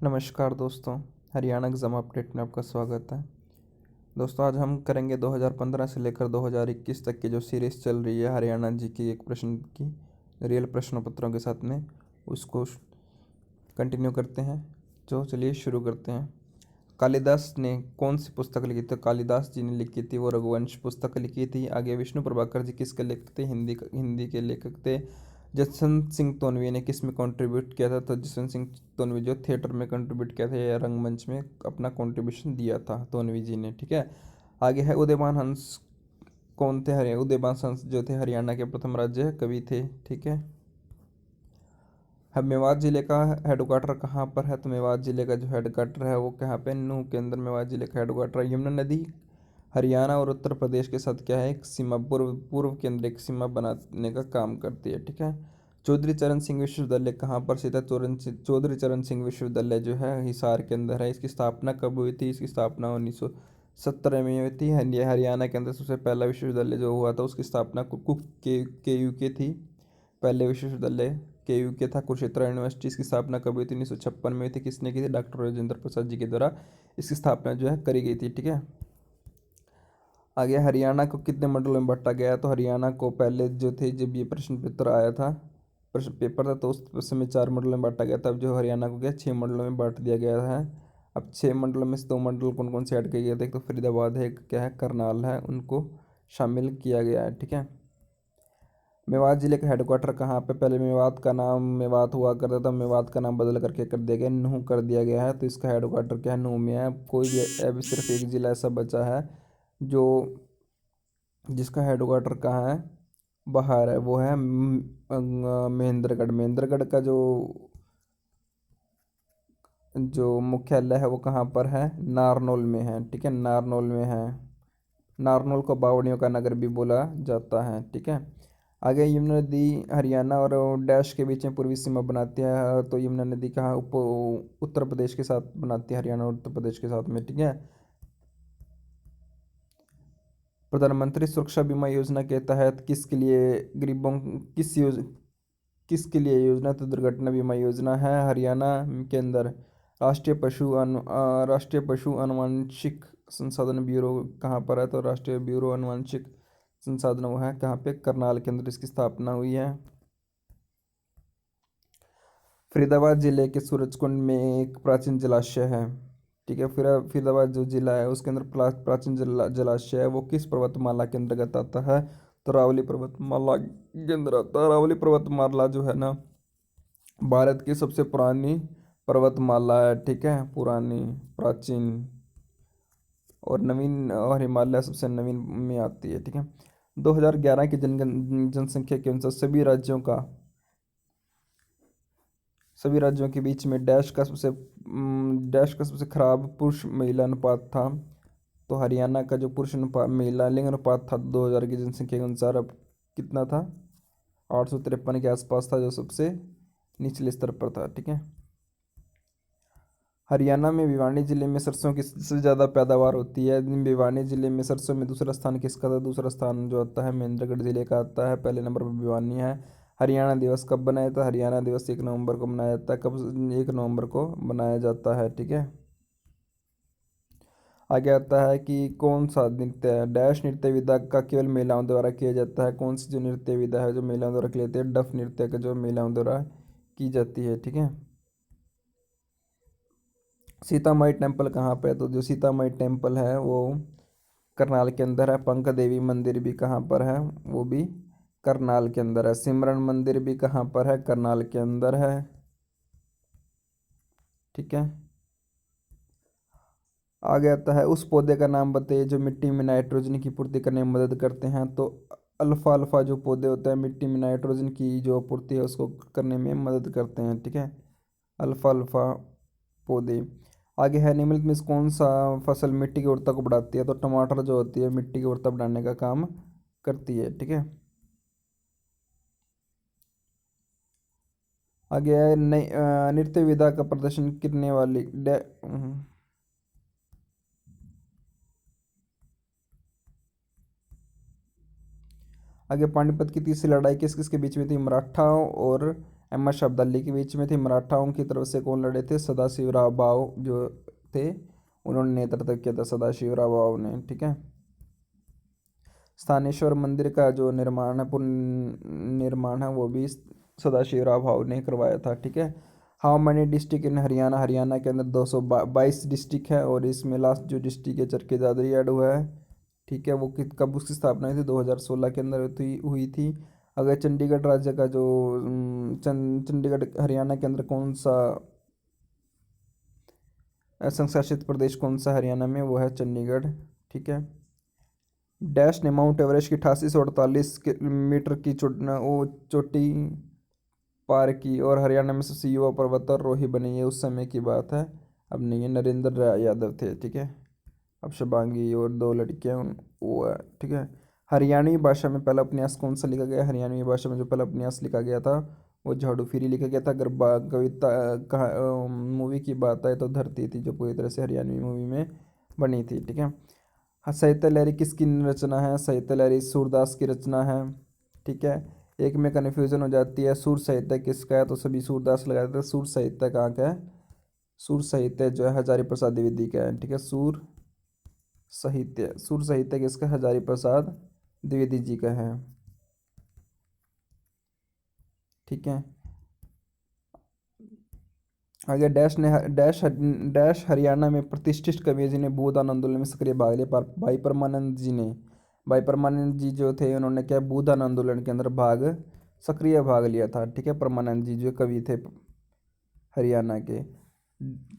नमस्कार दोस्तों, Haryana exam update में आपका स्वागत है। दोस्तों आज हम करेंगे 2015 से लेकर 2021 तक की जो सीरीज़ चल रही है हरियाणा जी की एक प्रश्न की रियल प्रश्न पत्रों के साथ में उसको कंटिन्यू करते हैं। तो चलिए शुरू करते हैं। कालिदास ने कौन सी पुस्तक लिखी? तो कालिदास जी ने लिखी थी वो रघुवंश पुस्तक लिखी थी। आगे विष्णु प्रभाकर जी किसके लेखक थे? हिंदी के लेखक थे। जसवंत सिंह तोनवी ने किस में कंट्रीब्यूट किया था? तो जसवंत सिंह तोनवी जो थिएटर में कंट्रीब्यूट किया था या रंगमंच में अपना कंट्रीब्यूशन दिया था तोनवी जी ने। ठीक है। आगे है उदयभान हंस कौन थे? उदयभान हंस जो थे हरियाणा के प्रथम राज्य कवि थे। ठीक है। मेवात जिले का हेडक्वार्टर कहाँ पर है? तो मेवात जिले का जो हेडक्वार्टर है वो कहाँ पे? नूह के अंदर मेवात जिले का हेडक्वार्टर है। यमुना नदी हरियाणा और उत्तर प्रदेश के साथ क्या है? एक सीमा पूर्व पूर्व के अंदर एक सीमा बनाने का काम करती है। ठीक है। चौधरी चरण सिंह विश्वविद्यालय कहाँ पर स्थित है? चौधरी चरण सिंह विश्वविद्यालय जो है हिसार के अंदर है। इसकी स्थापना कब हुई थी? इसकी स्थापना 1970 में हुई थी। हरियाणा के अंदर सबसे पहला विश्वविद्यालय जो हुआ था उसकी स्थापना कुक के यू के थी। पहले विश्वविद्यालय के यू के था। कुरुक्षेत्र यूनिवर्सिटी इसकी स्थापना कब हुई थी? 1956 में हुई थी। किसने की थी? डॉक्टर राजेंद्र प्रसाद जी के द्वारा इसकी स्थापना जो है करी गई थी। ठीक है। आगे हरियाणा को कितने मंडलों में बांटा गया? तो हरियाणा को पहले जो थे जब ये प्रश्न पत्र आया था प्रश्न पेपर था तो उस समय 4 मंडलों में बांटा गया था। अब जो हरियाणा को क्या 6 मंडलों में बांट दिया गया है। अब 6 मंडलों में से 2 मंडल कौन कौन से ऐड किए गए थे? एक तो फरीदाबाद है, एक क्या है करनाल है, उनको शामिल किया गया है। ठीक है। मेवात जिले का हेडक्वार्टर कहाँ पे? पहले मेवात का नाम मेवात हुआ करता था, मेवात का नाम बदल करके कर दिया गया, नूह कर दिया गया है। तो इसका हेडक्वार्टर क्या है? नूह में है। कोई भी अभी सिर्फ एक जिला ऐसा बचा है जो जिसका हेडक्वार्टर कहाँ है? बाहर है। वो है महेंद्रगढ़। महेंद्रगढ़ का जो जो मुख्यालय है वो कहाँ पर है? नारनौल में है। ठीक है, नारनौल में है। नारनौल को बावड़ियों का नगर भी बोला जाता है। ठीक है। आगे यमुना नदी हरियाणा और डैश के बीच में पूर्वी सीमा बनाती है। तो यमुना नदी कहाँ उत्तर प्रदेश के साथ बनाती है, हरियाणा और उत्तर प्रदेश के साथ में। ठीक है। प्रधानमंत्री सुरक्षा बीमा योजना के तहत किसके लिए गरीबों किसके लिए योजना? तो दुर्घटना बीमा योजना है। हरियाणा के अंदर राष्ट्रीय पशु अनुवांशिक संसाधन ब्यूरो कहाँ पर है? तो राष्ट्रीय ब्यूरो अनुवांशिक संसाधन वो है कहाँ पे? करनाल के अंदर इसकी स्थापना हुई है। फरीदाबाद जिले के सूरजकुंड में एक प्राचीन जलाशय है। ठीक है। फरीदाबाद जो जिला है उसके अंदर प्राचीन जलाशय है वो किस पर्वतमाला के अंतर्गत आता है? तो रावली पर्वतमाला के अंदर आता है। रावली पर्वतमाला जो है ना भारत की सबसे पुरानी पर्वतमाला है। ठीक है, पुरानी प्राचीन और नवीन, और हिमालय सबसे नवीन में आती है। ठीक है। 2011 की जनसंख्या के अनुसार सभी राज्यों के बीच में डैश का सबसे खराब पुरुष महिला अनुपात था। तो हरियाणा का जो पुरुष अनुपात महिला लिंग अनुपात था 2000 की जनसंख्या के अनुसार अब कितना था? 853 के आसपास था, जो सबसे निचले स्तर पर था। ठीक है। हरियाणा में भिवानी जिले में सरसों की सबसे ज़्यादा पैदावार होती है। भिवानी जिले में सरसों में दूसरा स्थान किसका था? दूसरा स्थान जो आता है महेंद्रगढ़ जिले का आता है। पहले नंबर पर भिवानी है। हरियाणा दिवस कब बनाया जाता है? हरियाणा दिवस 1 नवंबर को मनाया जाता है। कब? 1 नवंबर को मनाया जाता है। ठीक है। आगे आता है कि कौन सा नृत्य है? डैश नृत्य विधा का केवल महिलाओं द्वारा किया जाता है। कौन सी जो नृत्य विधा है जो महिलाओं द्वारा की जाती है? डफ नृत्य का जो महिलाओं द्वारा की जाती है। ठीक है। सीतामढ़ी टेम्पल कहाँ पे है? तो जो सीतामढ़ी टेम्पल है वो करनाल के अंदर है। पंख देवी मंदिर भी कहाँ पर है? वो भी करनाल के अंदर है। सिमरन मंदिर भी कहाँ पर है? करनाल के अंदर है। ठीक है। आगे आता है उस पौधे का नाम बताइए जो मिट्टी में नाइट्रोजन की पूर्ति करने में मदद करते हैं। तो अल्फा अल्फा जो पौधे होते हैं मिट्टी में नाइट्रोजन की जो पूर्ति है उसको करने में मदद करते हैं। ठीक है, अल्फा अल्फा पौधे। आगे है निम्नलिखित में से कौन सा फसल मिट्टी की उर्वरता को बढ़ाती है? तो टमाटर जो होती है मिट्टी की उर्वरता बढ़ाने का काम करती है। ठीक है। आगे है नई नृत्य विधा का प्रदर्शन करने वाली आगे पानीपत की तीसरी लड़ाई किस किस के बीच में थी? मराठाओं और अहमद शाह अब्दाली के बीच में थी। मराठाओं की तरफ से कौन लड़े थे? सदाशिवराव भाऊ जो थे, उन्होंने नेतृत्व किया था, सदाशिवराव भाऊ ने, ठीक है। स्थानेश्वर मंदिर का जो निर्माण है, पुनर्निर्माण है, वो भी सदाशिवराव भाऊ ने करवाया था, ठीक है। How many district in Haryana? Haryana के अंदर 222 डिस्ट्रिक्ट है, और इसमें लास्ट जो डिस्ट्रिक्ट है चरखी दादरी ऐड हुआ है, ठीक है। वो कब उसकी स्थापना हुई थी? 2016 के अंदर हुई थी। अगर चंडीगढ़ राज्य का जो चंडीगढ़ हरियाणा के अंदर कौन सा संघ शासित प्रदेश कौन सा हरियाणा में? वो है चंडीगढ़, ठीक है। डैश ने माउंट एवरेस्ट की 8848 मीटर की चोटी पार की और हरियाणा में सबसे युवा पर्वतारोही बनी है। उस समय की बात है, अब नहीं है। नरेंद्र यादव थे, ठीक है। अब शबांगी और दो लड़कियां वो है, ठीक है। हरियाणवी भाषा में पहला उपन्यास कौन सा लिखा गया? हरियाणवी भाषा में जो पहला उपन्यास लिखा गया था वो झाड़ू फिरी लिखा गया था। अगर कविता मूवी की बात आए तो धरती थी, जो पूरी तरह से हरियाणवी मूवी में बनी थी, ठीक है। हाँ, साहित्य लहरी किसकी रचना है? साहित्य लहरी सूरदास की रचना है, ठीक है। एक में कन्फ्यूजन हो जाती है, सूर साहित्य किसका है, तो सभी सूरदास लगा देते हैं। सूर साहित्य कहाँ का है? सूर साहित्य जो है हजारी प्रसाद द्विवेदी का है, ठीक है। सूर साहित्य किसका? हजारी प्रसाद द्विवेदी जी का है, ठीक है। आगे डैश हरियाणा में प्रतिष्ठित कवि जिन्हें भूदान आंदोलन में सक्रिय भाग लिया। भाई परमानंद जी ने, भाई परमानंद जी जो थे उन्होंने क्या भूदान आंदोलन के अंदर सक्रिय भाग लिया था, ठीक है। परमानंद जी जो कवि थे हरियाणा के।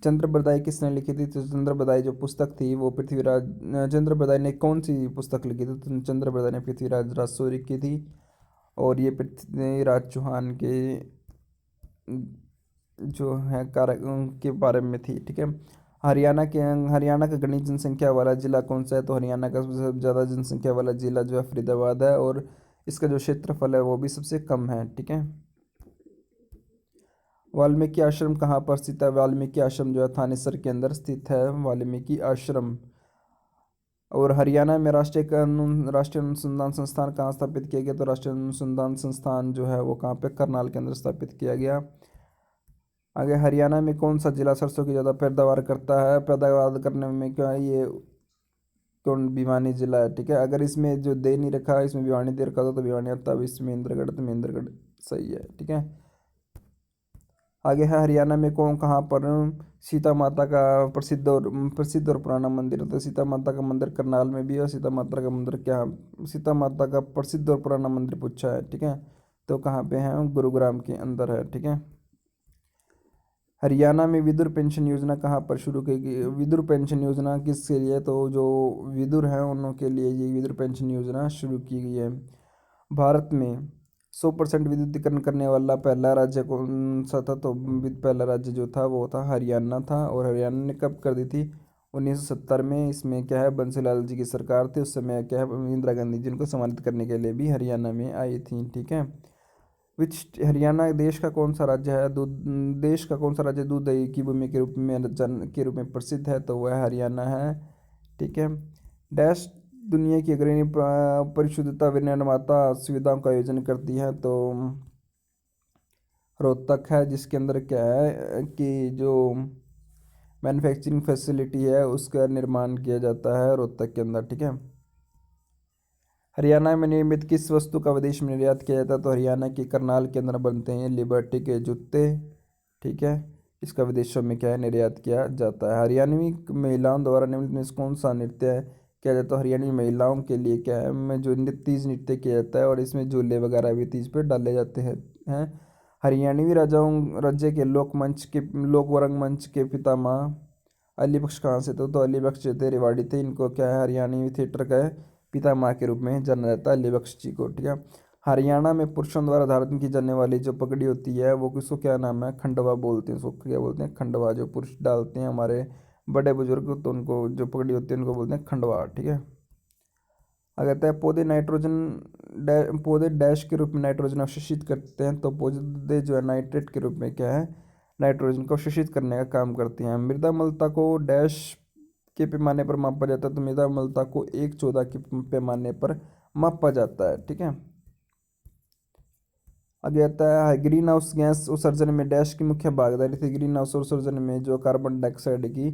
चंद्र बरदाई किसने लिखी थी? तो चंद्र बरदाई जो पुस्तक थी वो पृथ्वीराज, चंद्र बरदाई ने कौन सी पुस्तक लिखी थी? तो चंद्र बरदाई ने पृथ्वीराज राजसूरी की थी, और ये पृथ्वीराज चौहान के जो है कार्य के बारे में थी, ठीक है। हरियाणा का गणित जनसंख्या वाला जिला कौन सा है? तो हरियाणा का सबसे ज़्यादा जनसंख्या वाला जिला जो है फरीदाबाद है, और इसका जो क्षेत्रफल है वो भी सबसे कम है, ठीक है। वाल्मीकि आश्रम कहाँ पर स्थित है? वाल्मीकि आश्रम जो है थानेसर के अंदर स्थित है, वाल्मीकि आश्रम। और हरियाणा में राष्ट्रीय अनुसंधान संस्थान कहाँ स्थापित किया गया? तो राष्ट्रीय अनुसंधान संस्थान जो है वो कहाँ पे? करनाल के अंदर स्थापित किया गया। आगे हरियाणा में कौन सा जिला सरसों की ज़्यादा पैदावार करता है? पैदावार करने में क्या ये कौन? भिवानी जिला है, ठीक है। अगर इसमें जो दे नहीं रखा, इसमें भिवानी दे रखा था तो भिवानी आता, अब इसमें महेंद्रगढ़, तो महेंद्रगढ़ सही है, ठीक है। आगे है हरियाणा में कौन कहाँ पर सीता माता का प्रसिद्ध और पुराना मंदिर है? तो सीता माता का मंदिर करनाल में भी है, और सीता माता का मंदिर क्या, सीता माता का प्रसिद्ध और पुराना मंदिर पूछा है, ठीक है। तो कहाँ पे है? गुरुग्राम के अंदर है, ठीक है। हरियाणा में विधुर पेंशन योजना कहाँ पर शुरू की गई? विधुर पेंशन योजना किसके लिए? तो जो विधुर हैं उनके के लिए ये विधुर पेंशन योजना शुरू की गई है। भारत में 100% विद्युतीकरण करने वाला पहला राज्य कौन सा था? तो पहला राज्य जो था वो था हरियाणा था, और हरियाणा ने कब कर दी थी? 1970 में। इसमें क्या है, बंसीलाल जी की सरकार थी उस समय, क्या है, इंदिरा गांधी जी उनको सम्मानित करने के लिए भी हरियाणा में आई थी, ठीक है। हरियाणा देश का कौन सा राज्य है? देश का कौन सा राज्य दूध दही की भूमि के रूप में प्रसिद्ध है? तो वह हरियाणा है, ठीक है। डैश दुनिया की अग्रणी परिशुद्धता निर्माता सुविधाओं का आयोजन करती है? तो रोहतक है, जिसके अंदर क्या है कि जो मैन्युफैक्चरिंग फैसिलिटी है उसका निर्माण किया जाता है रोहतक के अंदर, ठीक है। हरियाणा में निर्मित किस वस्तु का विदेश में निर्यात किया जाता है? तो हरियाणा के करनाल के अंदर बनते हैं लिबर्टी के जूते, ठीक है। इसका विदेशों में क्या है, निर्यात किया जाता है। हरियाणवी महिलाओं द्वारा निम्नलिखित में से कौन सा नृत्य किया जाता है? हरियाणवी महिलाओं के लिए क्या है, में जो तीज नृत्य किया जाता है, और इसमें झूले वगैरह भी तीज पे डाले जाते हैं। हरियाणवी राज्य के लोक रंगमंच के पितामह अली बख्श कहाँ से थे? तो अली बख्श जो थे रेवाड़ी थे, इनको क्या है हरियाणवी थिएटर का पितामह के रूप में जाना जाता है अली बख्श जी को, ठीक है। हरियाणा में पुरुषों द्वारा धारण की जाने वाली जो पगड़ी होती है वो किसको क्या नाम है? खंडवा बोलते हैं, उसको क्या बोलते हैं? खंडवा। जो पुरुष डालते हैं हमारे बड़े बुजुर्ग, तो उनको जो पगड़ी होती है उनको बोलते हैं खंडवा, ठीक है। अगर कहते हैं पौधे डैश के रूप में नाइट्रोजन अवशोषित करते हैं, तो पौधे जो है नाइट्रेट के रूप में क्या है, नाइट्रोजन को अवशोषित करने का काम करते हैं। मृदा अम्लता को डैश के पैमाने पर मापा जाता है? तो मृदा अम्लता को 1/14 के पैमाने पर मापा जाता है, ठीक है। आगे आता है ग्रीन हाउस गैस उत्सर्जन में डैश की मुख्य भागीदारी थी। ग्रीन हाउस उत्सर्जन में जो कार्बन डाइऑक्साइड की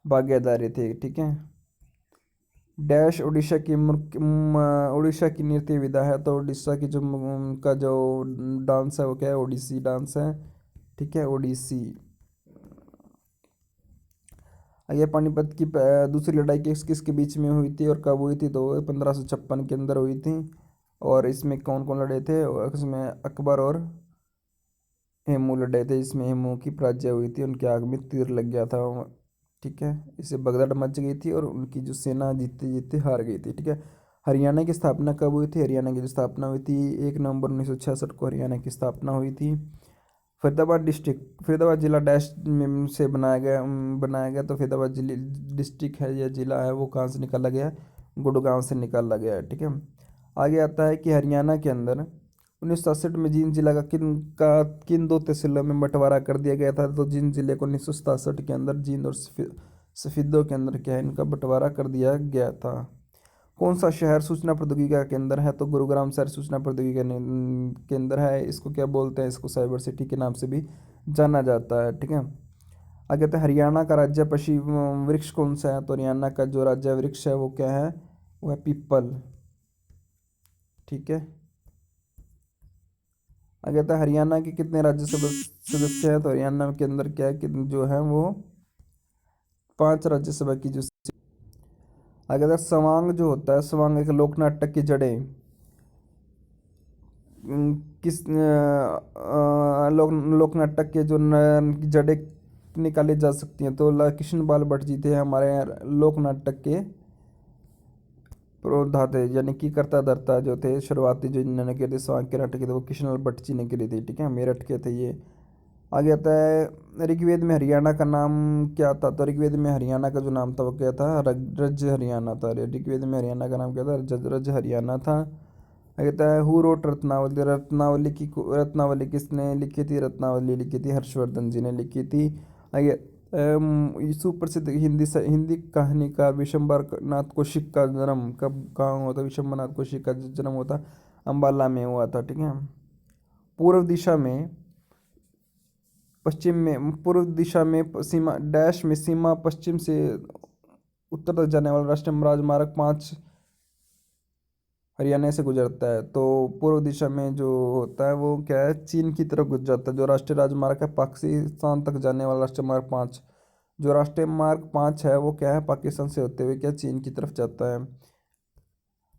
भागीदारी थी, ठीक है। डैश उड़ीसा की नृत्य विधा है, तो उड़ीसा की जो का जो डांस है वो क्या है, ओडिसी डांस है, ठीक है, ओडिसी। ये पानीपत की दूसरी लड़ाई किस किसके बीच में हुई थी और कब हुई थी, तो 1556 के अंदर हुई थी। और इसमें कौन कौन लड़े थे, और इसमें अकबर और हेमू लड़े थे। इसमें हेमू की पराजय हुई थी, उनके आग में तीर लग गया था, ठीक है। इससे भगदड़ मच गई थी और उनकी जो सेना जीतते जीतते हार गई थी, ठीक है। हरियाणा की स्थापना कब हुई थी, हरियाणा की जो स्थापना हुई थी 1 नवंबर 1966 को हरियाणा की स्थापना हुई थी। फरीदाबाद डिस्ट्रिक्ट, फरीदाबाद जिला डैश में से बनाया गया, तो फरीदाबाद जिले डिस्ट्रिक्ट है या जिला है वो कहाँ से निकाला गया, गुड़गांव से निकाला गया है, ठीक है। आगे आता है कि हरियाणा के अंदर 1967 में जींद जिला का किन दो तहसीलों में बंटवारा कर दिया गया था, तो जींद जिले को 1967 के अंदर जींद और सफीदों के अंदर क्या है, इनका बंटवारा कर दिया गया था। कौन सा शहर सूचना प्रौद्योगिकी का केंद्र है, तो गुरुग्राम शहर सूचना प्रौद्योगिकी का केंद्र है। इसको क्या बोलते हैं, इसको साइबर सिटी के नाम से भी जाना जाता है, ठीक है। आगे कहते हैं हरियाणा का राज्य पशु वृक्ष कौन सा है, तो हरियाणा का जो राज्य वृक्ष है वो क्या है, वो है पीपल, ठीक है। आगे कहते हैं हरियाणा के कितने राज्यसभा सदस्य हैं, तो हरियाणा के अंदर क्या है कि जो है वो 5 राज्यसभा की जो आगे कहते हैं सवांग जो होता है, सवांग एक लोक नाटक की जड़ें किस लोक नाटक के जो जड़ें निकाली जा सकती हैं, तो कृष्ण बाल भट्ट जी थे हमारे लोक नाटक के प्रोधा थे, यानी कि कर्ता धर्ता जो थे शुरुआती जो इन्होंने किए थे स्वांग के नाटक के थे वो कृष्ण भट्ट जी ने किए थे, ठीक है, मेरठ के थे ये। आगे आता है ऋग्वेद में हरियाणा का नाम क्या था, तो ऋग्वेद में हरियाणा का जो नाम था वो क्या था, रज हरियाणा था। ऋग्वेद में हरियाणा का नाम क्या था, रज हरियाणा था। आगे आता है हु रोट रत्नावली, रत्नावली किसने लिखी थी, रत्नावली लिखी थी हर्षवर्धन जी ने लिखी थी। आगे सुप्रसिद्ध हिंदी कहानीकार विशंबर नाथ कौशिक का जन्म कब कहाँ हुआ था, विशंबर नाथ कौशिक का जन्म हुआ था अम्बाला में हुआ था, ठीक है। पूर्व दिशा में पश्चिम में पूर्व दिशा में सीमा डैश में सीमा पश्चिम से उत्तर तक जाने वाला राष्ट्रीय राजमार्ग 5 हरियाणा से गुजरता है, तो पूर्व दिशा में जो होता है वो क्या है, चीन की तरफ गुजर जाता है। जो राष्ट्रीय राजमार्ग है पाकिस्तान तक जाने वाला राष्ट्रीय मार्ग 5, जो राष्ट्रीय मार्ग 5 है वो क्या है, पाकिस्तान से होते हुए क्या चीन की तरफ जाता है।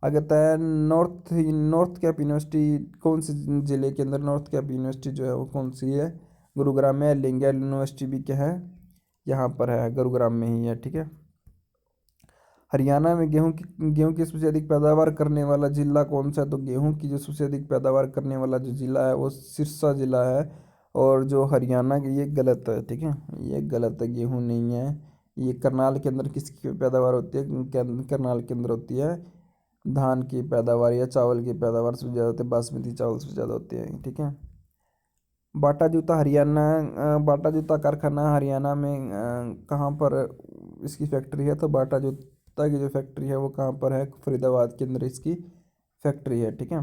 आगे आता है नॉर्थ नॉर्थ कैप यूनिवर्सिटी कौन से जिले के अंदर, नॉर्थ कैप यूनिवर्सिटी जो है वो कौन सी है, गुरुग्राम में है। लिंगया यूनिवर्सिटी भी क्या है, यहाँ पर है, गुरुग्राम में ही है, ठीक है। हरियाणा में गेहूं की सबसे अधिक पैदावार करने वाला जिला कौन सा है, तो गेहूं की जो सबसे अधिक पैदावार करने वाला जो जिला है वो सिरसा जिला है। और जो हरियाणा की, ये गलत है, ठीक है, ये गलत है, गेहूं नहीं है। ये करनाल के अंदर किसकी पैदावार होती है, करनाल के अंदर होती है धान की पैदावार या चावल की पैदावार सबसे ज़्यादा होती है, बासमती चावल सबसे ज़्यादा होती है, ठीक है। बाटा जूता हरियाणा बाटा जूता कारखाना हरियाणा में कहाँ पर इसकी फैक्ट्री है, तो बाटा जूता की जो फैक्ट्री है वो कहाँ पर है, फरीदाबाद के अंदर इसकी फैक्ट्री है, ठीक है।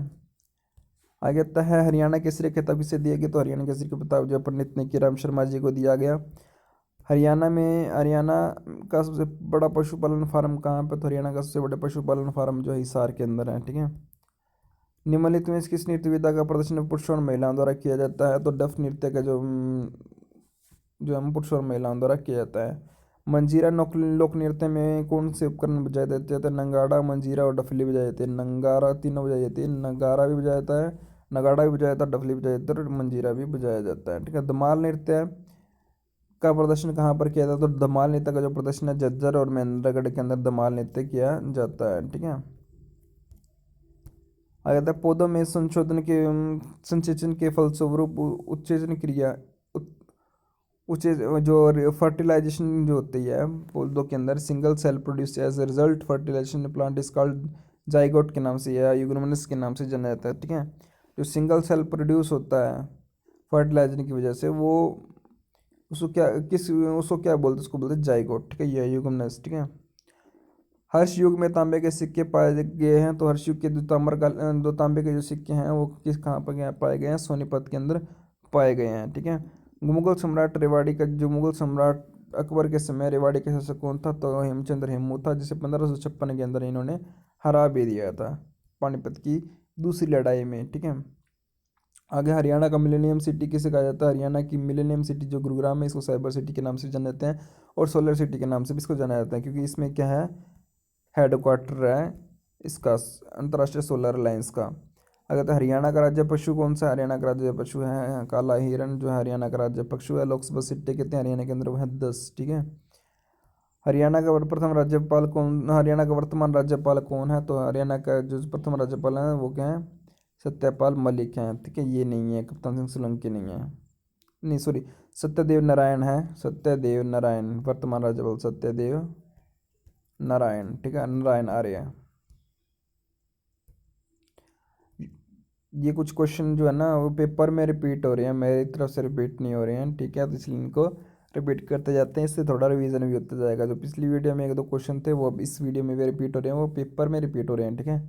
आगे आता है हरियाणा केसरी खिताब किसे दिया गया, तो हरियाणा केसरी का खिताब जो पंडित नेकी राम शर्मा जी को दिया गया। हरियाणा का सबसे बड़ा पशुपालन फार्म कहाँ पे, तो हरियाणा का सबसे बड़ा पशुपालन फार्म जो है हिसार के अंदर है, ठीक है। निम्नलिखित में किस नृत्य विधा का प्रदर्शन पुरुषों और महिलाओं द्वारा किया जाता है, तो डफ नृत्य का जो हम पुरुषों और महिलाओं द्वारा किया जाता है। मंजीरा लोक नृत्य में कौन से उपकरण बजाए जाते हैं, तो नंगाड़ा मंजीरा और डफली बजाए जाते हैं। नंगारा तीनों बजाई जाती है, नगारा भी बजाया जाता है, नगाड़ा भी बजाया जाता है, डफली बजाया जाता है और मंजीरा भी बजाया जाता है, ठीक है। धमाल नृत्य का प्रदर्शन कहाँ पर किया जाता है, तो धमाल नृत्य का जो प्रदर्शन है झज्जर और महेंद्रगढ़ के अंदर धमाल नृत्य किया जाता है, ठीक है। आगे आता है पौधों में संचेचन के फलस्वरूप उत्सेचन क्रिया उचे जो फर्टिलाइजेशन जो होती है पौधों के अंदर, single cell produce as a result fertilization plant is called zygote के नाम से या यूग्रोमनस के नाम से जाना जाता है, ठीक है। जो सिंगल सेल प्रोड्यूस होता है फर्टिलाइजेशन की वजह से वो उसको क्या बोलते हैं, उसको बोलते हैं जाइगोट, ठीक है, या यूग्रोमनस, ठीक है। हर्ष युग में तांबे के सिक्के पाए गए हैं, तो हर्ष युग के दो तांबे के जो सिक्के हैं वो किस कहाँ पर पाए गए हैं, सोनीपत के अंदर पाए गए हैं। ठीक है। मुगल सम्राट रेवाड़ी का जो मुगल सम्राट अकबर के समय रेवाड़ी का शासक कौन था, तो हेमचंद्र हेमू था, जिसे 1556 के अंदर इन्होंने हरा भी दिया था पानीपत की दूसरी लड़ाई में। ठीक है। आगे हरियाणा का मिलेनियम सिटी किसे कहा जाता है, हरियाणा की मिलेनियम सिटी जो गुरुग्राम है इसको साइबर सिटी के नाम से जाना जाते हैं, और सोलर सिटी के नाम से भी इसको जाना जाता है, क्योंकि इसमें क्या है, हेडक्वार्टर है इसका अंतर्राष्ट्रीय सोलर अलायंस का। अगर तो हरियाणा का राज्य पशु कौन सा, हरियाणा का राज्य पशु है काला हिरण, जो है हरियाणा का राज्य पशु है। लोकसभा सीटें कितने हरियाणा के अंदर, वो है 10। ठीक है। हरियाणा का प्रथम राज्यपाल कौन, हरियाणा का वर्तमान राज्यपाल कौन है, तो हरियाणा का जो प्रथम राज्यपाल है वो क्या है, सत्यपाल मलिक हैं। ठीक है। ये नहीं है, कप्तान सिंह सोलंकी नहीं है, नहीं सॉरी, सत्यदेव नारायण है, सत्यदेव नारायण वर्तमान राज्यपाल, सत्यदेव नारायण। ठीक है, नारायण आर्य। ये कुछ क्वेश्चन जो है ना वो पेपर में रिपीट हो रहे हैं, मेरी तरफ से रिपीट नहीं हो रहे हैं। ठीक है, तो इसलिए इनको रिपीट करते जाते हैं, इससे थोड़ा रिवीजन भी होता जाएगा। जो पिछली वीडियो में एक दो क्वेश्चन थे वो अब इस वीडियो में भी रिपीट हो रहे हैं, वो पेपर में रिपीट हो रहे हैं। ठीक है,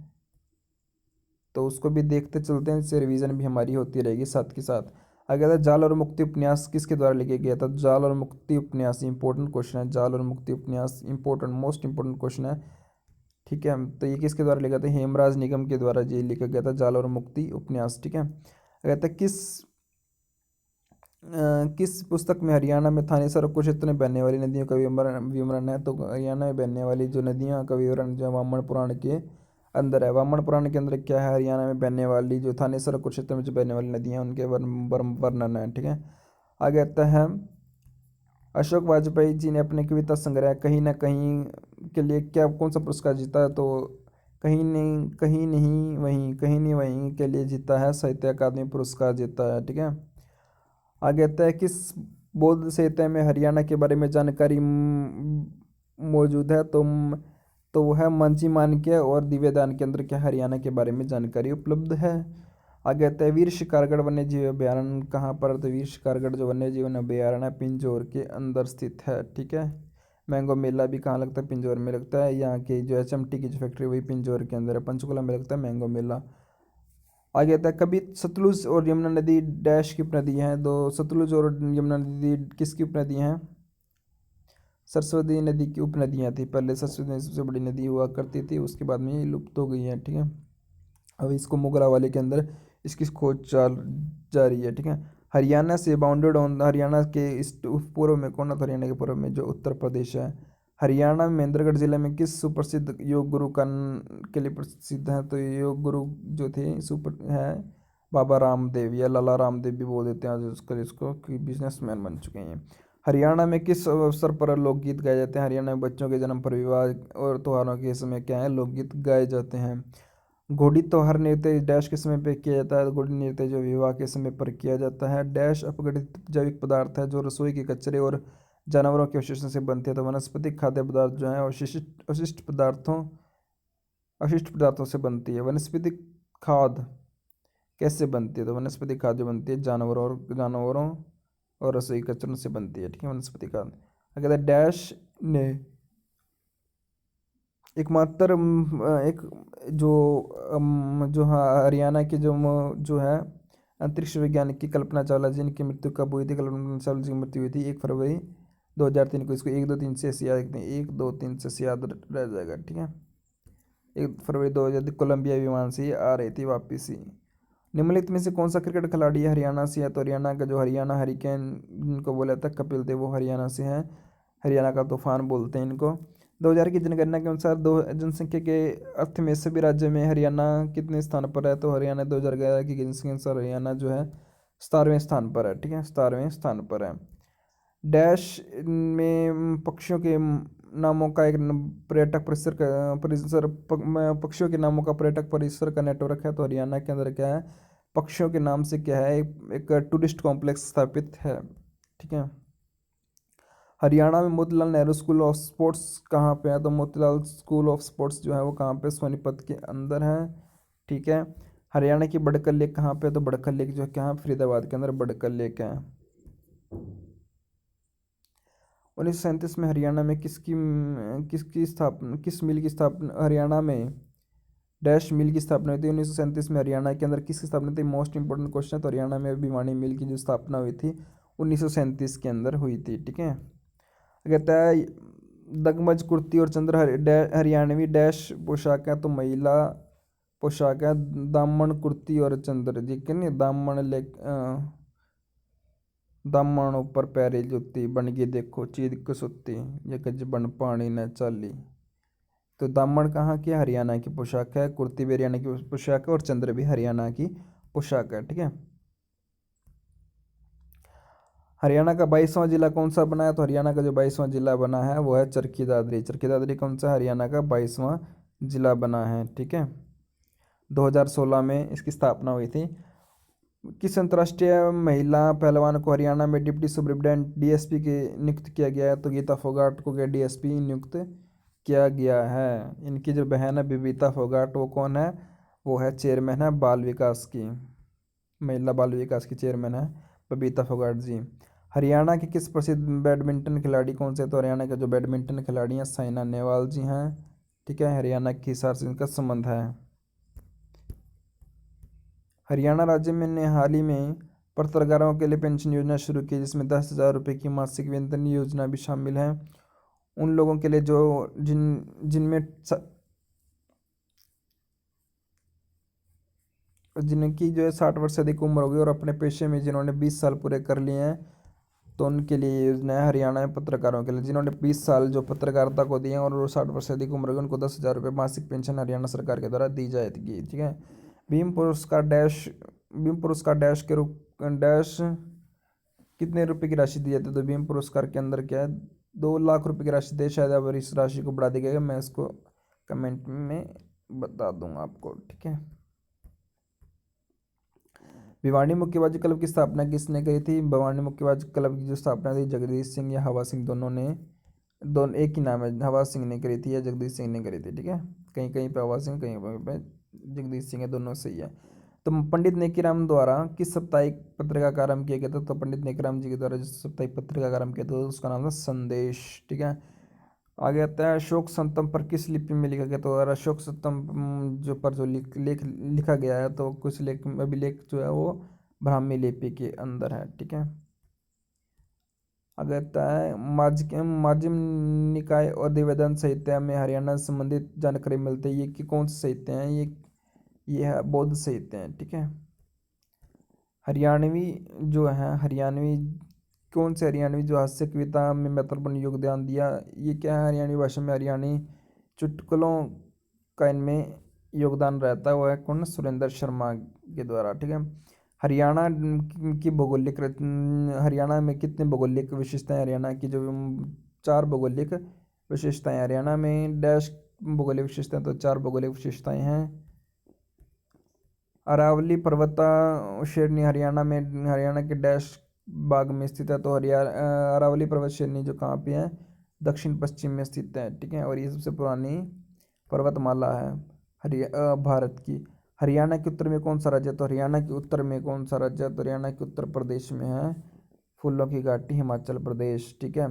तो उसको भी देखते चलते हैं, इससे रिवीजन भी हमारी होती रहेगी साथ के साथ। आगे था जाल और मुक्ति उपन्यास किसके द्वारा लिखा गया था, जाल और मुक्ति उपन्यास इंपॉर्टेंट क्वेश्चन है, जाल और मुक्ति उपन्यास इंपॉर्टेंट मोस्ट इंपॉर्टेंट क्वेश्चन है। ठीक है, तो ये किसके द्वारा लिखा था, हेमराज निगम के द्वारा ये लिखा गया था, जाल और मुक्ति उपन्यास। ठीक है। कहता है किस पुस्तक में हरियाणा में थानेसर और कुरुक्षेत्र में बहने वाली नदियों का विवरण है, तो हरियाणा में बहने वाली जो नदियाँ का विवरण जो वामन पुराण के अंदर है। वामन पुराण के अंदर क्या है, हरियाणा में बहने वाली जो थानेसर और कुरुक्षेत्र में जो बहने वाली नदियाँ उनके वर्णन है। ठीक है। आगे आता है अशोक वाजपेयी जी ने अपने कविता संग्रह कहीं ना कहीं के लिए क्या कौन सा पुरस्कार जीता है, तो कहीं नहीं वहीं के लिए जीता है, साहित्य अकादमी पुरस्कार जीता है। ठीक है। आगे आता है किस बौद्ध साहित्य में हरियाणा के बारे में जानकारी मौजूद है, तो वो है मंची मानक्य और दिव्यदान के अंदर क्या हरियाणा के बारे में जानकारी उपलब्ध है। आगे आता है वीर शिकारगढ़ वन्य जीव अभयारण्य कहाँ पर है, तो वीर शिकारगढ़ जो वन्य जीवन अभयारण्य है पिंजौर के अंदर स्थित है। ठीक है। मैंगो मेला भी कहाँ लगता है, पिंजौर में लगता है। यहाँ की जो एचएमटी की जो फैक्ट्री वही पिंजौर के अंदर है, पंचकुला में लगता है मैंगो मेला। आगे आता है कभी सतलुज और यमुना नदी डैश की उपनदी हैं, तो सतलुज और यमुना नदी किसकी उपनदी हैं, सरस्वती नदी की उपनदियाँ थी। पहले सरस्वती नदी सबसे बड़ी नदी हुआ करती थी, उसके बाद में ये लुप्त हो गई है। ठीक है। अब इसको मुगलावाली के अंदर इसकी खोज चाल जारी है। ठीक है। हरियाणा से बाउंडेड ऑन, हरियाणा के इस पूर्व में कौन है, तो हरियाणा के पूर्व में जो उत्तर प्रदेश है। हरियाणा में महेंद्रगढ़ जिले में किस सुप्रसिद्ध योग गुरु का के लिए प्रसिद्ध है, तो ये योग गुरु जो थे सुपर है बाबा रामदेव या लाला रामदेव भी बोल देते हैं आज उसका, इसको कि बिजनेसमैन बन चुके हैं। हरियाणा में किस अवसर पर लोकगीत गाए जाते हैं, हरियाणा में बच्चों के जन्म पर, विवाह और त्योहारों के समय क्या है, लोकगीत गाए जाते हैं। घोड़ी त्योहार नृत्य डैश के समय पे किया जाता है, घोड़ी नृत्य जो विवाह के समय पर किया जाता है। डैश अपघटित जैविक पदार्थ है जो रसोई के कचरे और जानवरों के अवशेषों से बनते हैं, तो वनस्पतिक खाद्य पदार्थ जो है अवशिष्ट पदार्थों से बनती है। वनस्पतिक खाद कैसे बनती है, तो वनस्पतिक खाद जो बनती है जानवरों और रसोई कचरों से बनती है। ठीक है, वनस्पतिक खाद। अगर डैश ने एकमात्र एक जो जो हरियाणा के जो है अंतरिक्ष वैज्ञानिक की कल्पना चावला जिनकी मृत्यु कब हुई थी, कल्पना चावला जी की मृत्यु हुई थी 1 फरवरी 2003 को। इसको 1 2 3 से याद रखते हैं, 1 2 3 से याद रह जाएगा। ठीक है। 1 फरवरी 2000 कोलंबिया विमान से ये आ रही थी वापिस ही। निम्नलिखित में से कौन सा क्रिकेट खिलाड़ी है हरियाणा से है, तो हरियाणा का जो हरियाणा हरिकेन जिनको बोला था कपिल देव वो हरियाणा से हैं, हरियाणा का तूफान बोलते हैं इनको। 2000 की जनगणना के अनुसार दो जनसंख्या के अर्थ में सभी राज्यों में हरियाणा कितने स्थान पर है, तो हरियाणा 2011 की जनसंख्या के अनुसार हरियाणा जो है 17वें स्थान पर है। ठीक है, 17वें स्थान पर है। डैश में पक्षियों के नामों का एक पर्यटक पक्षियों के नामों का पर्यटक परिसर का नेटवर्क है, तो हरियाणा के अंदर क्या है, पक्षियों के नाम से क्या है एक टूरिस्ट कॉम्प्लेक्स स्थापित है। ठीक है। हरियाणा में Motilal Nehru school of sports कहाँ पे है, तो मोतीलाल स्कूल ऑफ स्पोर्ट्स जो है वो कहाँ पे, सोनीपत के अंदर है। ठीक है। हरियाणा की बड़कल लेक कहाँ पे है, तो बड़कल लेक जो है कहाँ, फरीदाबाद के अंदर बड़कल लेक है। 1937 में हरियाणा में किसकी स्थापना, किस मिल की स्थापना, हरियाणा में डैश मिल की स्थापना हुई थी 1937 में? हरियाणा के अंदर किसकी स्थापना थी? मोस्ट इंपोर्टेंट क्वेश्चन है। तो हरियाणा में भिवानी मिल की जो स्थापना हुई थी 1937 के अंदर हुई थी, ठीक है। कहता है दगमज कुर्ती और चंद्र हरियाणवी डैश पोशाक है? तो महिला पोशाक है। दामन कुर्ती और चंद्र जी के नहीं, दामन ऊपर पैरी जुत्ती बन गई देखो चीज कसुत्ती, ये गज बन पानी न चाली। तो दामन कहाँ की? हरियाणा की पोशाक है। कुर्ती भी हरियाणा की पोशाक है और चंद्र भी हरियाणा की पोशाक है, ठीक है। हरियाणा का 22वां जिला कौन सा बना है? तो हरियाणा का जो 22वां जिला बना है वो है चरखी दादरी। चरखी दादरी कौन सा? हरियाणा का 22वां जिला बना है, ठीक है। 2016 में इसकी स्थापना हुई थी। किस अंतर्राष्ट्रीय महिला पहलवान को हरियाणा में डिप्टी सुप्रिटेंडेंट डीएसपी के नियुक्त किया गया है? तो गीता फोगाट को क्या डीएसपी नियुक्त किया गया है? इनकी जो बहन है बबीता फोगाट, वो कौन है? वो है चेयरमैन है बाल विकास की, महिला बाल विकास की चेयरमैन है बबीता फोगाट जी। हरियाणा के किस प्रसिद्ध बैडमिंटन खिलाड़ी कौन से? तो हरियाणा के जो बैडमिंटन खिलाड़ी हैं साइना नेहवाल जी हैं, ठीक है। हरियाणा के हिसार से इनका संबंध है। हरियाणा राज्य में ने हाल ही में पत्रकारों के लिए पेंशन योजना शुरू की, जिसमें 10,000 रुपये की मासिक वेतन योजना भी शामिल है उन लोगों के लिए जो जिनमें जिनकी जो है 60 वर्ष से अधिक उम्र होगी और अपने पेशे में जिन्होंने 20 साल पूरे कर लिए हैं, तो उनके लिए ये योजना है। हरियाणा में पत्रकारों के लिए जिन्होंने 20 साल जो पत्रकारिता को दिए हैं और वो 60 वर्ष से अधिक उम्र होगी, उनको 10,000 रुपये मासिक पेंशन हरियाणा सरकार के द्वारा दी जाएगी, ठीक है। भीम पुरस्कार डैश के रूप डैश कितने रुपए की राशि दी जाती है? तो भीम पुरस्कार के अंदर क्या है, 2 लाख रुपए की राशि दी। शायद अब इस राशि को बढ़ा दिया गया, मैं इसको कमेंट में बता दूंगा आपको, ठीक है। भिवानी मुक्केबाजी क्लब की स्थापना किसने करी थी? भिवानी मुक्केबाजी क्लब की जो स्थापना थी जगदीश सिंह या हवा सिंह, दोनों ने, दोनों एक ही नाम है, हवा सिंह ने करी थी या जगदीश सिंह ने करी थी, ठीक है। कहीं कहीं पे हवा सिंह, कहीं पे जगदीश सिंह है, दोनों सही है। तो पंडित नेकीराम द्वारा किस साप्ताहिक पत्रिका का आरंभ किया गया था? तो पंडित नेकीराम जी के द्वारा जिस साप्ताहिक पत्रिका का आरंभ किया था उसका नाम था संदेश, ठीक है। आगे आता है अशोक स्तंभ पर किस लिपि में लिखा गया? तो अगर अशोक स्तंभ जो पर जो लेख लिखा गया है, तो कुछ लेख अभिलेख जो है वो ब्राह्मी लिपि के अंदर है, ठीक है। आगे आता है माजिम निकाय और वेदांत साहित्य में हरियाणा से संबंधित जानकारी मिलती है। ये कि कौन से साहित्य हैं? ये है बौद्ध साहित्य हैं, ठीक है। हरियाणवी जो है हरियाणवी कौन से हरियाणवी जो हास्य कविता में महत्वपूर्ण योगदान दिया? ये क्या है? हरियाणवी भाषा में हरियाणी चुटकुलों का इनमें योगदान रहता है, वो है कौन? सुरेंद्र शर्मा के द्वारा, ठीक है। हरियाणा की भौगोलिक हरियाणा में कितने भौगोलिक विशेषताएं? हरियाणा की जो 4 भौगोलिक विशेषताएं हरियाणा में डैश भौगोलिक विशेषताएं, तो 4 भौगोलिक विशेषताएं हैं। अरावली पर्वत श्रेणी हरियाणा के डैश भाग में स्थित है? तो अरावली पर्वत श्रेणी जो कहाँ पे है? दक्षिण पश्चिम में स्थित है, ठीक है। और ये सबसे पुरानी पर्वतमाला है भारत की। हरियाणा के उत्तर में कौन सा राज्य है? तो हरियाणा के उत्तर में कौन सा राज्य है? तो हरियाणा के उत्तर प्रदेश में है फूलों की घाटी, हिमाचल प्रदेश, ठीक है।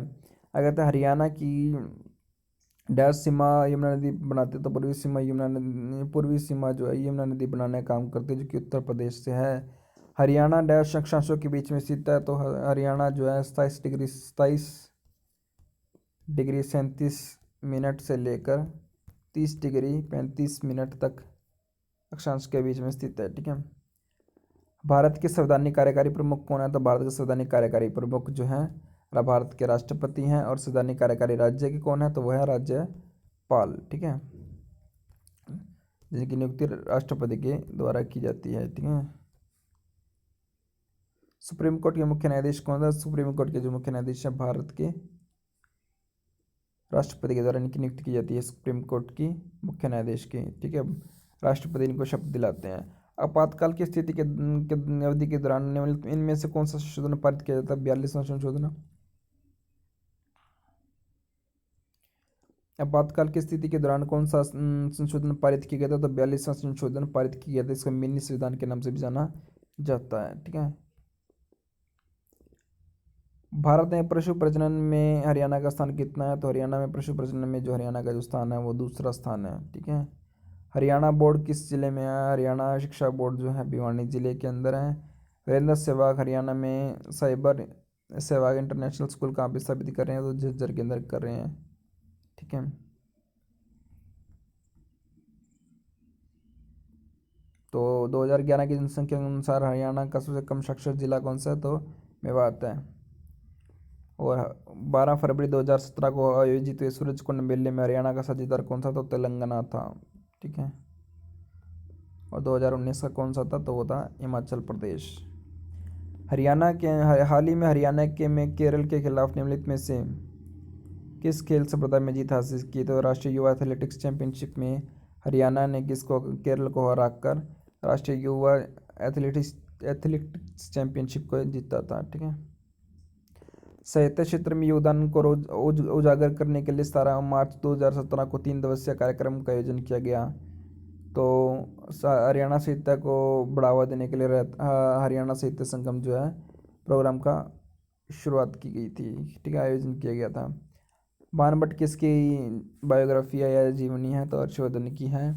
अगर तो हरियाणा की डैश सीमा यमुना नदी बनाते, तो पूर्वी सीमा जो है यमुना नदी बनाने का काम करते, जो कि उत्तर प्रदेश से है। हरियाणा डैश अक्षांशों के बीच में स्थित है? तो हरियाणा जो है 27 डिग्री 37 मिनट से लेकर 30 डिग्री 35 मिनट तक अक्षांश के बीच में स्थित है, ठीक है। भारत के संवैधानिक कार्यकारी प्रमुख कौन है? तो भारत के संवैधानिक कार्यकारी प्रमुख जो हैं भारत के राष्ट्रपति हैं। और संवैधानिक कार्यकारी राज्य के कौन है? तो वह है राज्यपाल, ठीक है, जिनकी नियुक्ति राष्ट्रपति के द्वारा की जाती है, ठीक है। सुप्रीम कोर्ट के मुख्य न्यायाधीश कौन है? सुप्रीम कोर्ट के जो मुख्य न्यायाधीश है भारत के राष्ट्रपति के द्वारा इनकी नियुक्ति की जाती है, सुप्रीम कोर्ट की मुख्य न्यायाधीश की, ठीक है। राष्ट्रपति इनको शपथ दिलाते हैं। आपातकाल की स्थिति के अवधि के दौरान निम्नलिखित इनमें से कौन सा संशोधन पारित किया जाता है? 42वां संशोधन। आपातकाल की स्थिति के दौरान कौन सा संशोधन पारित किया गया था? तो 42वां संशोधन पारित किया गया था। इसको मिनी संविधान के नाम से भी जाना जाता है, ठीक है। भारत में पशु प्रजनन में हरियाणा का स्थान कितना है? तो हरियाणा में पशु प्रजनन में जो हरियाणा का जो स्थान है वो दूसरा स्थान है। ठीक है। हरियाणा बोर्ड किस जिले में है? हरियाणा शिक्षा बोर्ड जो है भिवानी जिले के अंदर है। वीरेंद्र सहवाग हरियाणा में साइबर सहवाग इंटरनेशनल स्कूल कहाँ पे स्थापित कर रहे हैं? तो झज्जर के अंदर कर रहे हैं। ठीक है। तो 2011 की जनसंख्या के अनुसार हरियाणा का सबसे कम साक्षर जिला कौन सा है? तो मेवात है। और 12 फरवरी 2017 को आयोजित हुए सूरज कुंड मेले में हरियाणा का साझेदार कौन सा था? तो तेलंगाना था। ठीक है। और 2019 का कौन सा था? तो वो था हिमाचल प्रदेश। हरियाणा के हाल ही में हरियाणा के में केरल के खिलाफ निम्नलिखित में से किस खेल संप्रदाय में जीत हासिल की? तो राष्ट्रीय युवा एथलेटिक्स चैंपियनशिप में हरियाणा ने किसको केरल को हराकर राष्ट्रीय युवा एथलेटिक्स चैंपियनशिप को जीता था। ठीक है। साहित्य क्षेत्र में योगदान को उजागर करने के लिए 17 मार्च 2017 को 3 दिवसीय कार्यक्रम का आयोजन किया गया। तो हरियाणा साहित्य को बढ़ावा देने के लिए हरियाणा साहित्य संगम जो है प्रोग्राम का शुरुआत की गई थी। ठीक है। आयोजन किया गया था। बाणभट्ट किसकी बायोग्राफी है या जीवनी है? तो हर्षवर्धन की है।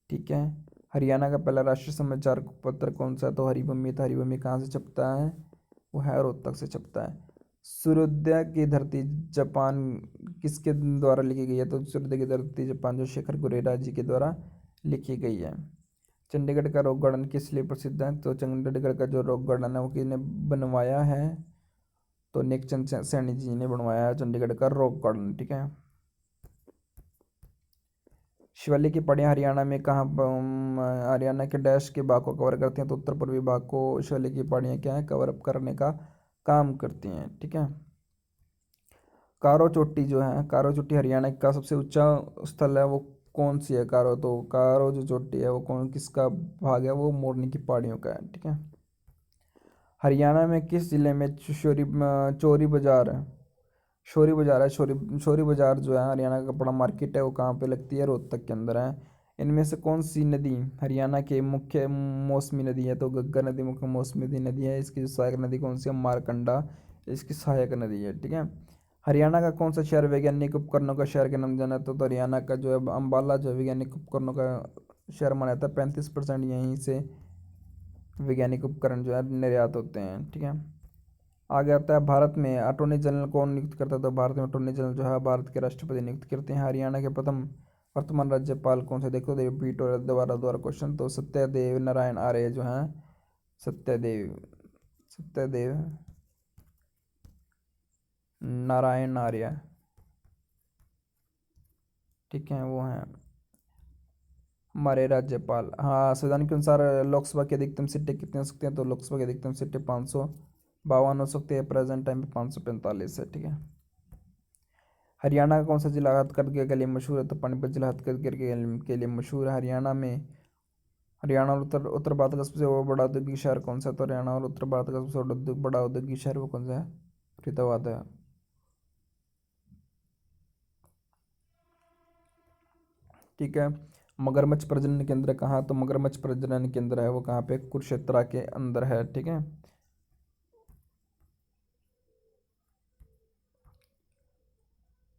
ठीक है। हरियाणा का पहला राष्ट्रीय समाचार पत्र कौन सा है? तो हरिभूमि। तो हरिभूमि कहाँ से छपता है? वो है रोहतक से छपता है। सूर्योदय की धरती जापान किसके द्वारा लिखी गई है? तो सूर्योदय की धरती जापान जो शेखर गुरेरा जी के द्वारा लिखी गई है। चंडीगढ़ का रॉक गार्डन किस लिए प्रसिद्ध है? तो चंडीगढ़ का जो रॉक गार्डन है वो किसने बनवाया है? तो नेकचंद सैनी जी ने बनवाया है चंडीगढ़ का रॉक गार्डन। ठीक है। शिवालिक की पहाड़ियाँ हरियाणा में कहाँ हरियाणा के डैश के भाग को कवर करती हैं? तो उत्तर पूर्वी भाग को शिवालिक की पहाड़ियाँ क्या है कवर अप करने का काम करती हैं। ठीक है। कारो चोटी जो है कारो चोटी हरियाणा का सबसे ऊंचा स्थल है वो कौन सी है? तो कारो जो चोटी है वो कौन किसका भाग है? वो मोरनी की पहाड़ियों का है। ठीक है। हरियाणा में किस जिले में चोरी बाजार है? शोरी बाजार है। शोरी बाजार जो है हरियाणा का बड़ा मार्केट है वो कहाँ पे लगती है? रोहतक के अंदर है। इनमें से कौन सी नदी हरियाणा के मुख्य मौसमी नदी है? तो गग्गा नदी मुख्य मौसमी नदी है। इसकी सहायक नदी कौन सी है? मारकंडा इसकी सहायक नदी है। ठीक है। हरियाणा का कौन सा शहर वैज्ञानिक उपकरणों का शहर के नाम जाना है? तो हरियाणा का जो है अम्बाला जो है वैज्ञानिक उपकरणों का शहर माना जाता है। 35% यहीं से वैज्ञानिक उपकरण जो है निर्यात होते हैं। ठीक है। आगे आता है भारत में अटॉर्नी जनरल कौन नियुक्त करता है? तो भारत में अटॉर्नी जनरल जो है भारत के राष्ट्रपति नियुक्त करते हैं। हरियाणा के प्रथम वर्तमान राज्यपाल कौन से? देखो रिपीट और दोबारा दोबारा क्वेश्चन। तो सत्यदेव नारायण आर्य जो हैं सत्यदेव सत्यदेव नारायण आर्य। ठीक है। वो हैं हमारे राज्यपाल। हाँ, संविधान के अनुसार लोकसभा की अधिकतम सीटें कितनी हो सकती हैं? तो लोकसभा की अधिकतम सीटें 552 हो सकती है। प्रेजेंट टाइम पे 545 है। ठीक है। हरियाणा का कौन सा जिला हथकरघे के लिए मशहूर है? तो पानीपत जिला हथकरघे के लिए मशहूर है। हरियाणा और उत्तर उत्तर भारत का सबसे बड़ा औद्योगिक शहर कौन सा है? तो हरियाणा और उत्तर भारत का सबसे बड़ा औद्योगिक शहर वो कौन सा है? फरीदाबाद है। ठीक है। मगरमच्छ प्रजनन केंद्र कहाँ? तो मगरमच्छ प्रजनन केंद्र है वो कहाँ पे? कुरुक्षेत्र के अंदर है। ठीक है।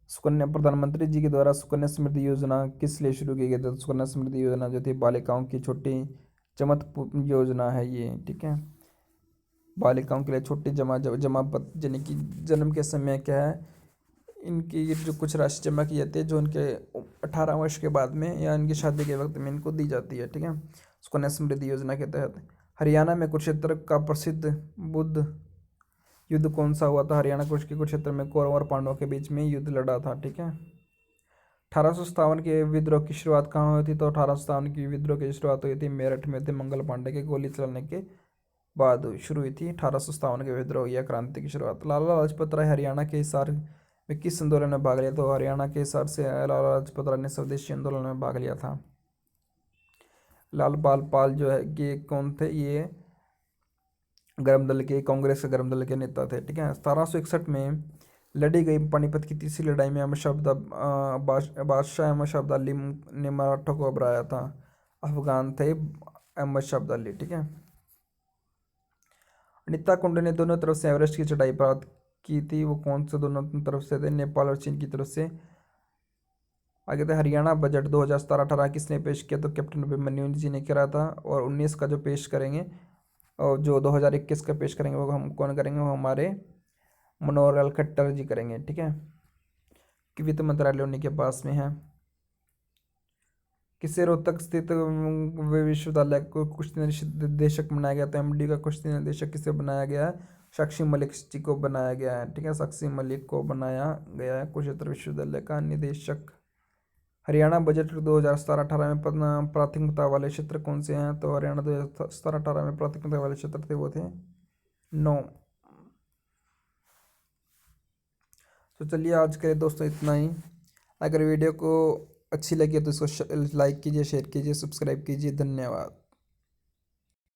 सुकन्या प्रधानमंत्री जी के द्वारा सुकन्या समृद्धि योजना किस लिए शुरू की गई? तो सुकन्या समृद्धि योजना जो थी बालिकाओं की छोटी जमत योजना है ये। ठीक है। बालिकाओं के लिए छोटी जमापत यानी कि जन्म के समय क्या है इनकी जो कुछ राशि जमा की जाती है जो इनके 18 वर्ष के बाद में या इनकी शादी के वक्त में इनको दी जाती है। ठीक है। सुकन्या समृद्धि योजना के तहत हरियाणा में कुरुक्षेत्र का प्रसिद्ध बुद्ध युद्ध कौन सा हुआ था? हरियाणा कुरुक्षेत्र में कौरवों और पांडवों के बीच में युद्ध लड़ा था। ठीक है। 1857 के विद्रोह की शुरुआत कहाँ हुई थी? तो 1857 की विद्रोह की शुरुआत हुई थी मेरठ में थे मंगल पांडे के गोली चलाने के बाद शुरू हुई थी 1857 के विद्रोह या क्रांति की शुरुआत। लाला लाजपत राय हरियाणा के हिसार में किस आंदोलन में भाग लिया? तो हरियाणा के हिसार से लाला लाजपत राय ने स्वदेशी आंदोलन में भाग लिया था। लाल बाल पाल जो है ये कौन थे? ये गर्म दल के कांग्रेस के गर्म दल के नेता थे। ठीक है। 1761 में लड़ी गई पानीपत की तीसरी लड़ाई में बादशाह अहमद शब्द अली ने मराठों को हराया था। अफगान थे अहमद शब्द अली। ठीक है। अनिता कुंड ने दोनों तरफ से एवरेस्ट की चढ़ाई प्राप्त की थी वो कौन से दोनों तरफ से थे, नेपाल और चीन की तरफ से। आगे थे हरियाणा बजट 2017-18 किसने पेश किया, तो कैप्टन अभिमन्यु जी ने करा था। और 19 का जो पेश करेंगे और जो 2021 का पेश करेंगे वो हम कौन करेंगे, वो हमारे मनोहर लाल खट्टर जी करेंगे, ठीक है। कि वित्त मंत्रालय उन्हीं के पास में है। किसे रोहतक स्थित विश्वविद्यालय को कुश्ती निदेशक बनाया गया, तो एमडी का कुश्ती निदेशक किसे बनाया गया है, साक्षी मलिक जी को बनाया गया है, ठीक है। साक्षी मलिक को बनाया गया है कुरुक्षेत्र विश्वविद्यालय का निदेशक। हरियाणा बजट 2017-18 में प्राथमिकता वाले क्षेत्र कौन से हैं, तो हरियाणा 2017-18 में प्राथमिकता वाले क्षेत्र थे वो थे 9। तो चलिए आज के लिए दोस्तों इतना ही। अगर वीडियो को अच्छी लगी तो इसको लाइक कीजिए, शेयर कीजिए, सब्सक्राइब कीजिए। धन्यवाद।